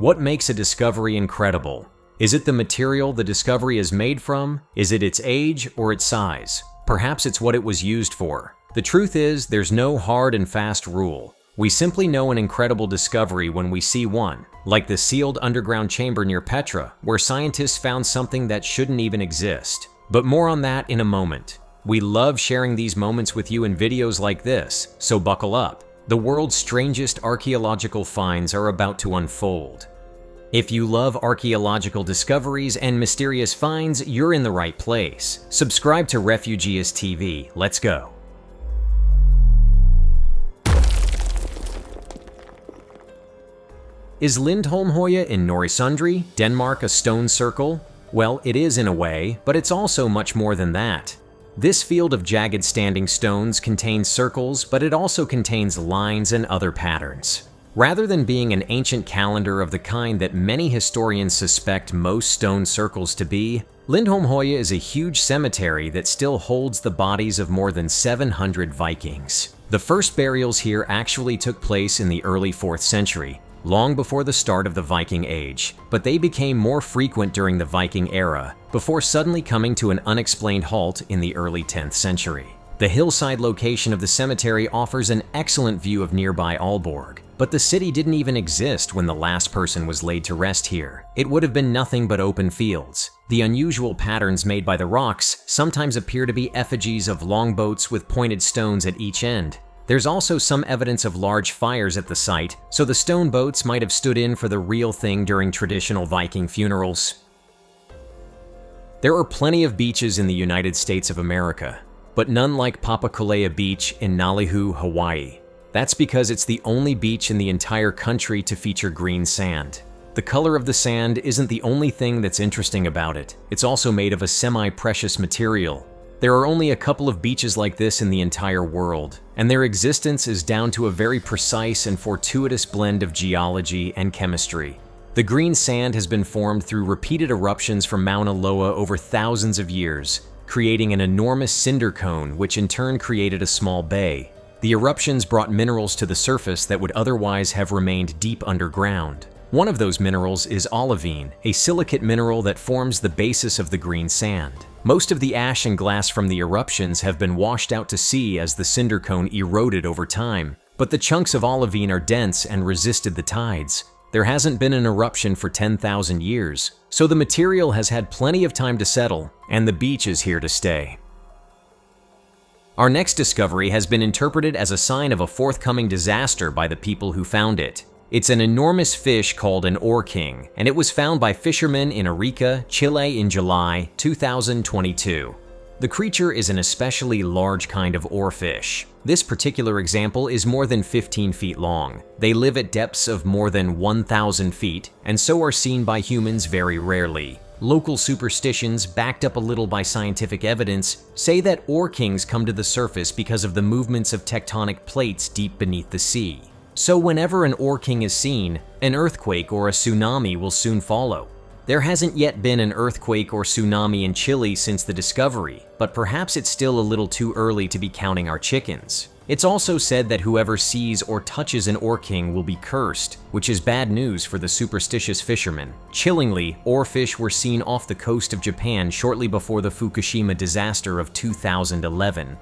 What makes a discovery incredible? Is it the material the discovery is made from? Is it its age or its size? Perhaps it's what it was used for. The truth is, there's no hard and fast rule. We simply know an incredible discovery when we see one, like the sealed underground chamber near Petra, where scientists found something that shouldn't even exist. But more on that in a moment. We love sharing these moments with you in videos like this, so buckle up. The world's strangest archaeological finds are about to unfold. If you love archaeological discoveries and mysterious finds, you're in the right place. Subscribe to Refugeus TV. Let's go. Is Lindholmhøje in Nørresundby, Denmark, a stone circle? Well, it is in a way, but it's also much more than that. This field of jagged standing stones contains circles, but it also contains lines and other patterns. Rather than being an ancient calendar of the kind that many historians suspect most stone circles to be, Lindholmhøje is a huge cemetery that still holds the bodies of more than 700 Vikings. The first burials here actually took place in the early 4th century, long before the start of the Viking Age, but they became more frequent during the Viking era, before suddenly coming to an unexplained halt in the early 10th century. The hillside location of the cemetery offers an excellent view of nearby Aalborg, but the city didn't even exist when the last person was laid to rest here. It would have been nothing but open fields. The unusual patterns made by the rocks sometimes appear to be effigies of longboats with pointed stones at each end. There's also some evidence of large fires at the site, so the stone boats might have stood in for the real thing during traditional Viking funerals. There are plenty of beaches in the United States of America, but none like Papakolea Beach in Nalihu, Hawaii. That's because it's the only beach in the entire country to feature green sand. The color of the sand isn't the only thing that's interesting about it. It's also made of a semi-precious material. There are only a couple of beaches like this in the entire world, and their existence is down to a very precise and fortuitous blend of geology and chemistry. The green sand has been formed through repeated eruptions from Mauna Loa over thousands of years, creating an enormous cinder cone which in turn created a small bay. The eruptions brought minerals to the surface that would otherwise have remained deep underground. One of those minerals is olivine, a silicate mineral that forms the basis of the green sand. Most of the ash and glass from the eruptions have been washed out to sea as the cinder cone eroded over time, but the chunks of olivine are dense and resisted the tides. There hasn't been an eruption for 10,000 years, so the material has had plenty of time to settle, and the beach is here to stay. Our next discovery has been interpreted as a sign of a forthcoming disaster by the people who found it. It's an enormous fish called an oar king, and it was found by fishermen in Arica, Chile in July 2022. The creature is an especially large kind of oarfish. This particular example is more than 15 feet long. They live at depths of more than 1,000 feet, and so are seen by humans very rarely. Local superstitions, backed up a little by scientific evidence, say that oar kings come to the surface because of the movements of tectonic plates deep beneath the sea. So whenever an oar king is seen, an earthquake or a tsunami will soon follow. There hasn't yet been an earthquake or tsunami in Chile since the discovery, but perhaps it's still a little too early to be counting our chickens. It's also said that whoever sees or touches an oar king will be cursed, which is bad news for the superstitious fishermen. Chillingly, oarfish were seen off the coast of Japan shortly before the Fukushima disaster of 2011.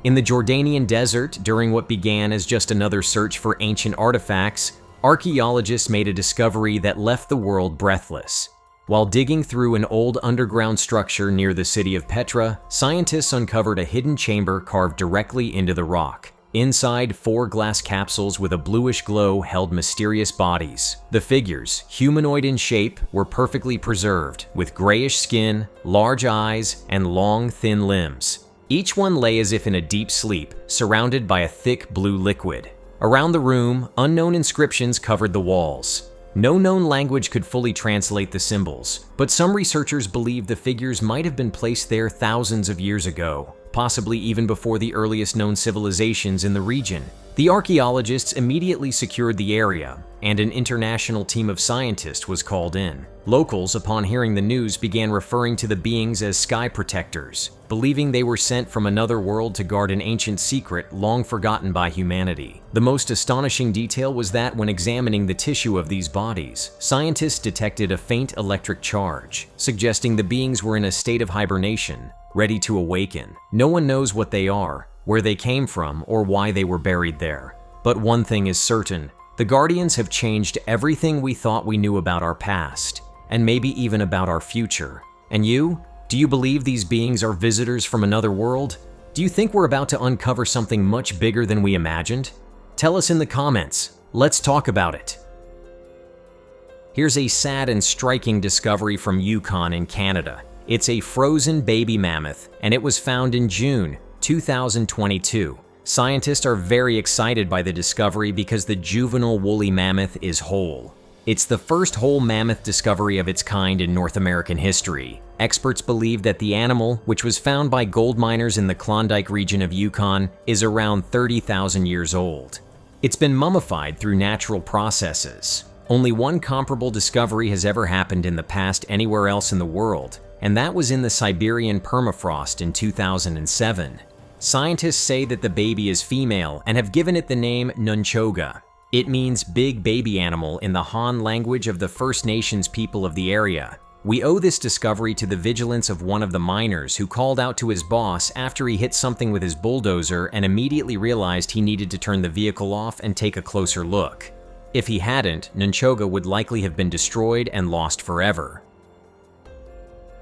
In the Jordanian desert, during what began as just another search for ancient artifacts, archaeologists made a discovery that left the world breathless. While digging through an old underground structure near the city of Petra, scientists uncovered a hidden chamber carved directly into the rock. Inside, 4 glass capsules with a bluish glow held mysterious bodies. The figures, humanoid in shape, were perfectly preserved, with grayish skin, large eyes, and long, thin limbs. Each one lay as if in a deep sleep, surrounded by a thick blue liquid. Around the room, unknown inscriptions covered the walls. No known language could fully translate the symbols, but some researchers believe the figures might have been placed there thousands of years ago, possibly even before the earliest known civilizations in the region. The archaeologists immediately secured the area, and an international team of scientists was called in. Locals, upon hearing the news, began referring to the beings as sky protectors, believing they were sent from another world to guard an ancient secret long forgotten by humanity. The most astonishing detail was that when examining the tissue of these bodies, scientists detected a faint electric charge, suggesting the beings were in a state of hibernation, ready to awaken. No one knows what they are, where they came from, or why they were buried there. But one thing is certain: the Guardians have changed everything we thought we knew about our past, and maybe even about our future. And you? Do you believe these beings are visitors from another world? Do you think we're about to uncover something much bigger than we imagined? Tell us in the comments. Let's talk about it. Here's a sad and striking discovery from Yukon in Canada. It's a frozen baby mammoth, and it was found in June 2022. Scientists are very excited by the discovery because the juvenile woolly mammoth is whole. It's the first whole mammoth discovery of its kind in North American history. Experts believe that the animal, which was found by gold miners in the Klondike region of Yukon, is around 30,000 years old. It's been mummified through natural processes. Only one comparable discovery has ever happened in the past anywhere else in the world, and that was in the Siberian permafrost in 2007. Scientists say that the baby is female and have given it the name Nunchoga. It means big baby animal in the Han language of the First Nations people of the area. We owe this discovery to the vigilance of one of the miners who called out to his boss after he hit something with his bulldozer and immediately realized he needed to turn the vehicle off and take a closer look. If he hadn't, Nunchoga would likely have been destroyed and lost forever.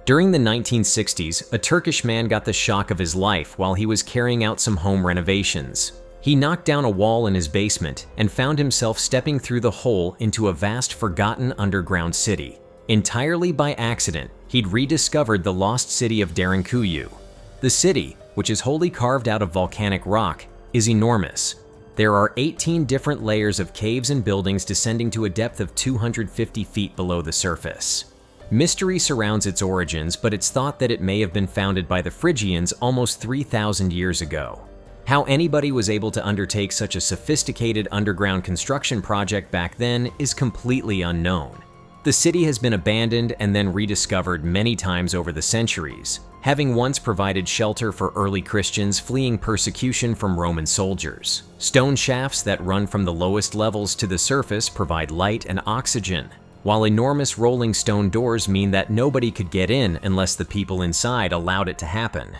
During the 1960s, a Turkish man got the shock of his life while he was carrying out some home renovations. He knocked down a wall in his basement and found himself stepping through the hole into a vast forgotten underground city. Entirely by accident, he'd rediscovered the lost city of Darenuyu. The city, which is wholly carved out of volcanic rock, is enormous. There are 18 different layers of caves and buildings descending to a depth of 250 feet below the surface. Mystery surrounds its origins, but it's thought that it may have been founded by the Phrygians almost 3,000 years ago. How anybody was able to undertake such a sophisticated underground construction project back then is completely unknown. The city has been abandoned and then rediscovered many times over the centuries, having once provided shelter for early Christians fleeing persecution from Roman soldiers. Stone shafts that run from the lowest levels to the surface provide light and oxygen, while enormous rolling stone doors mean that nobody could get in unless the people inside allowed it to happen.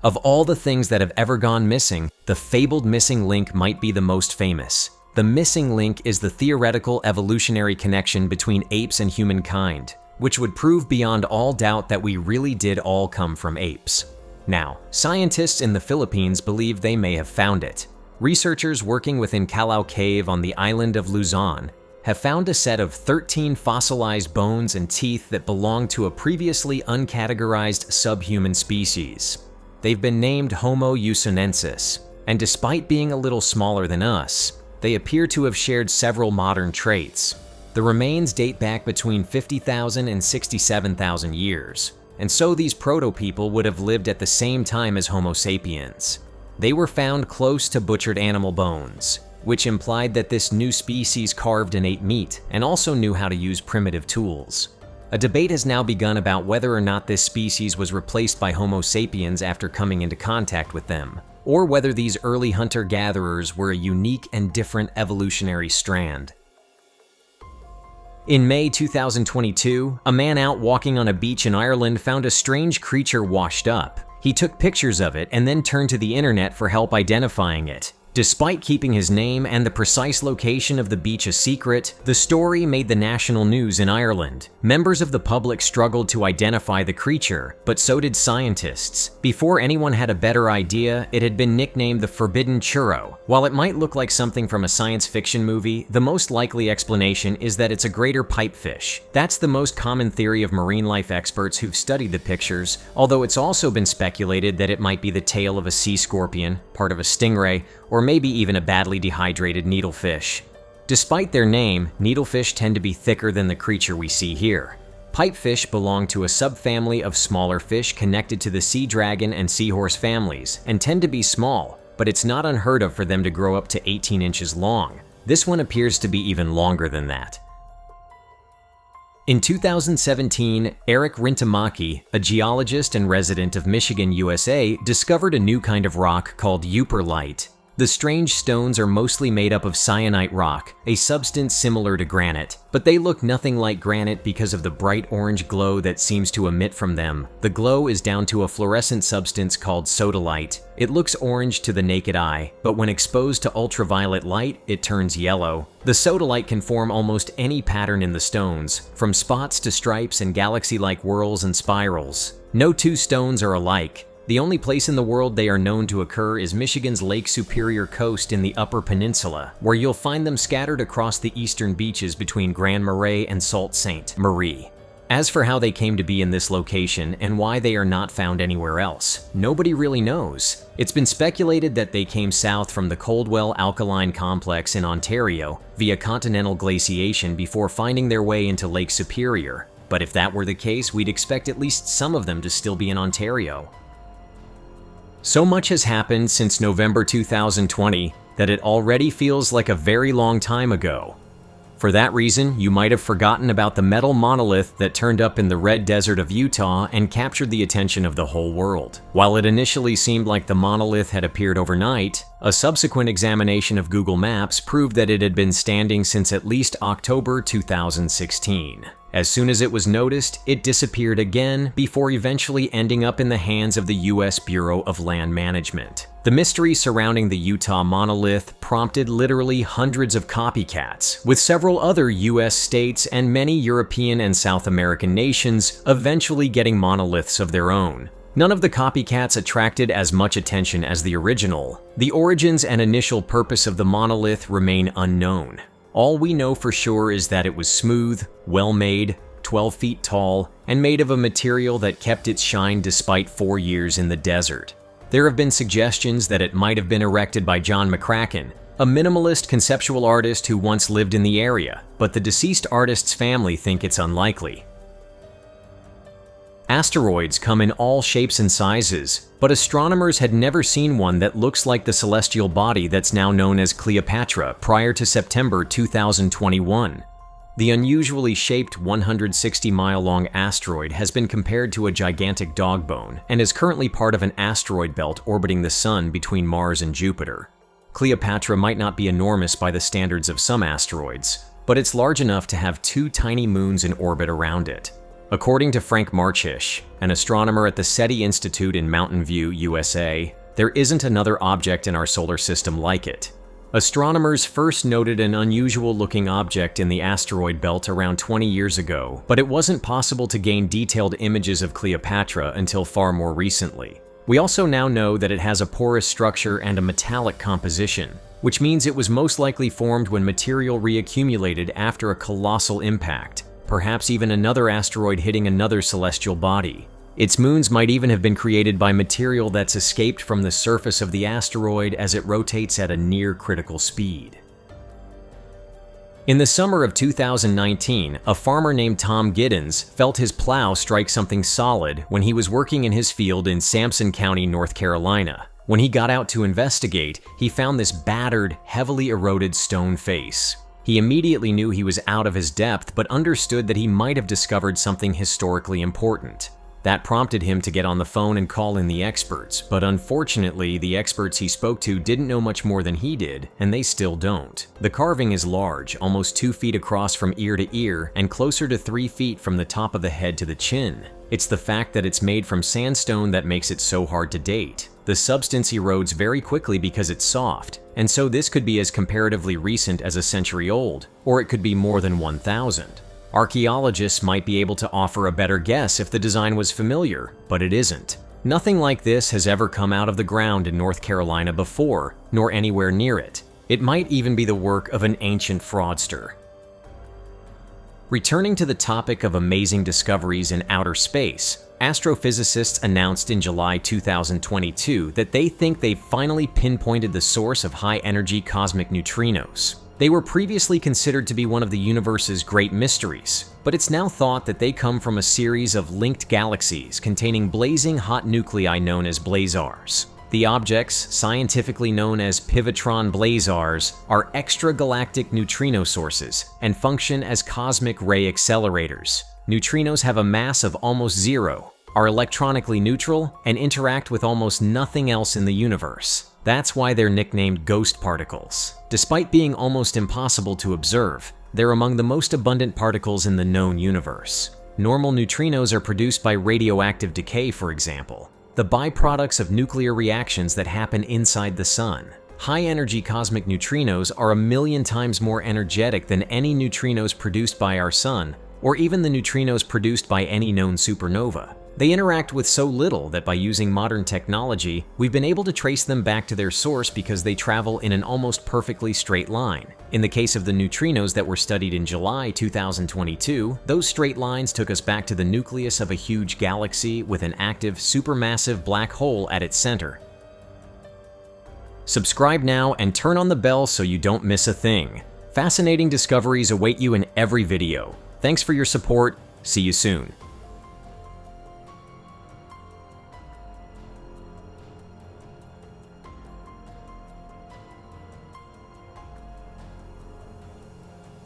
Of all the things that have ever gone missing, the fabled missing link might be the most famous. The missing link is the theoretical evolutionary connection between apes and humankind, which would prove beyond all doubt that we really did all come from apes. Now, scientists in the Philippines believe they may have found it. Researchers working within Calao Cave on the island of Luzon have found a set of 13 fossilized bones and teeth that belong to a previously uncategorized subhuman species. They've been named Homo usonensis, and despite being a little smaller than us, they appear to have shared several modern traits. The remains date back between 50,000 and 67,000 years, and so these proto-people would have lived at the same time as Homo sapiens. They were found close to butchered animal bones, which implied that this new species carved and ate meat and also knew how to use primitive tools. A debate has now begun about whether or not this species was replaced by Homo sapiens after coming into contact with them, or whether these early hunter-gatherers were a unique and different evolutionary strand. In May 2022, a man out walking on a beach in Ireland found a strange creature washed up. He took pictures of it and then turned to the internet for help identifying it. Despite keeping his name and the precise location of the beach a secret, the story made the national news in Ireland. Members of the public struggled to identify the creature, but so did scientists. Before anyone had a better idea, it had been nicknamed the Forbidden Churro. While it might look like something from a science fiction movie, the most likely explanation is that it's a greater pipefish. That's the most common theory of marine life experts who've studied the pictures, although it's also been speculated that it might be the tail of a sea scorpion, part of a stingray, or maybe even a badly dehydrated needlefish. Despite their name, needlefish tend to be thicker than the creature we see here. Pipefish belong to a subfamily of smaller fish connected to the sea dragon and seahorse families and tend to be small, but but it's not unheard of for them to grow up to 18 inches long. This one appears to be even longer than that. In 2017, Eric Rintamaki, a geologist and resident of Michigan, USA, discovered a new kind of rock called Yuperite. The strange stones are mostly made up of syenite rock, a substance similar to granite, but they look nothing like granite because of the bright orange glow that seems to emit from them. The glow is down to a fluorescent substance called sodalite. It looks orange to the naked eye, but when exposed to ultraviolet light, it turns yellow. The sodalite can form almost any pattern in the stones, from spots to stripes and galaxy-like whorls and spirals. No two stones are alike. The only place in the world they are known to occur is Michigan's Lake Superior coast in the Upper Peninsula, where you'll find them scattered across the eastern beaches between Grand Marais and Sault Ste. Marie. As for how they came to be in this location and why they are not found anywhere else, nobody really knows. It's been speculated that they came south from the Coldwell Alkaline Complex in Ontario via continental glaciation before finding their way into Lake Superior. But if that were the case, we'd expect at least some of them to still be in Ontario. So much has happened since November 2020 that it already feels like a very long time ago. For that reason, you might have forgotten about the metal monolith that turned up in the red desert of Utah and captured the attention of the whole world. While it initially seemed like the monolith had appeared overnight, a subsequent examination of Google Maps proved that it had been standing since at least October 2016. As soon as it was noticed, it disappeared again before eventually ending up in the hands of the U.S. Bureau of Land Management. The mystery surrounding the Utah monolith prompted literally hundreds of copycats, with several other U.S. states and many European and South American nations eventually getting monoliths of their own. None of the copycats attracted as much attention as the original. The origins and initial purpose of the monolith remain unknown. All we know for sure is that it was smooth, well-made, 12 feet tall, and made of a material that kept its shine despite 4 years in the desert. There have been suggestions that it might have been erected by John McCracken, a minimalist conceptual artist who once lived in the area, but the deceased artist's family think it's unlikely. Asteroids come in all shapes and sizes, but astronomers had never seen one that looks like the celestial body that's now known as Cleopatra prior to September 2021. The unusually shaped 160-mile-long asteroid has been compared to a gigantic dog bone and is currently part of an asteroid belt orbiting the Sun between Mars and Jupiter. Cleopatra might not be enormous by the standards of some asteroids, but it's large enough to have 2 tiny moons in orbit around it. According to Frank Marchish, an astronomer at the SETI Institute in Mountain View, USA, there isn't another object in our solar system like it. Astronomers first noted an unusual-looking object in the asteroid belt around 20 years ago, but it wasn't possible to gain detailed images of Cleopatra until far more recently. We also now know that it has a porous structure and a metallic composition, which means it was most likely formed when material reaccumulated after a colossal impact, perhaps even another asteroid hitting another celestial body. Its moons might even have been created by material that's escaped from the surface of the asteroid as it rotates at a near-critical speed. In the summer of 2019, a farmer named Tom Giddens felt his plow strike something solid when he was working in his field in Sampson County, North Carolina. When he got out to investigate, he found this battered, heavily eroded stone face. He immediately knew he was out of his depth, but understood that he might have discovered something historically important. That prompted him to get on the phone and call in the experts, but unfortunately, the experts he spoke to didn't know much more than he did, and they still don't. The carving is large, almost 2 feet across from ear to ear, and closer to 3 feet from the top of the head to the chin. It's the fact that it's made from sandstone that makes it so hard to date. The substance erodes very quickly because it's soft, and so this could be as comparatively recent as a century old, or it could be more than 1,000. Archaeologists might be able to offer a better guess if the design was familiar, but it isn't. Nothing like this has ever come out of the ground in North Carolina before, nor anywhere near it. It might even be the work of an ancient fraudster. Returning to the topic of amazing discoveries in outer space, astrophysicists announced in July 2022 that they think they've finally pinpointed the source of high-energy cosmic neutrinos. They were previously considered to be one of the universe's great mysteries, but it's now thought that they come from a series of linked galaxies containing blazing hot nuclei known as blazars. The objects, scientifically known as pivotron blazars, are extragalactic neutrino sources and function as cosmic ray accelerators. Neutrinos have a mass of almost zero, are electronically neutral, and interact with almost nothing else in the universe. That's why they're nicknamed ghost particles. Despite being almost impossible to observe, they're among the most abundant particles in the known universe. Normal neutrinos are produced by radioactive decay, for example, the byproducts of nuclear reactions that happen inside the sun. High-energy cosmic neutrinos are 1,000,000 times more energetic than any neutrinos produced by our sun, or even the neutrinos produced by any known supernova. They interact with so little that by using modern technology, we've been able to trace them back to their source because they travel in an almost perfectly straight line. In the case of the neutrinos that were studied in July 2022, those straight lines took us back to the nucleus of a huge galaxy with an active supermassive black hole at its center. Subscribe now and turn on the bell so you don't miss a thing. Fascinating discoveries await you in every video. Thanks for your support. See you soon.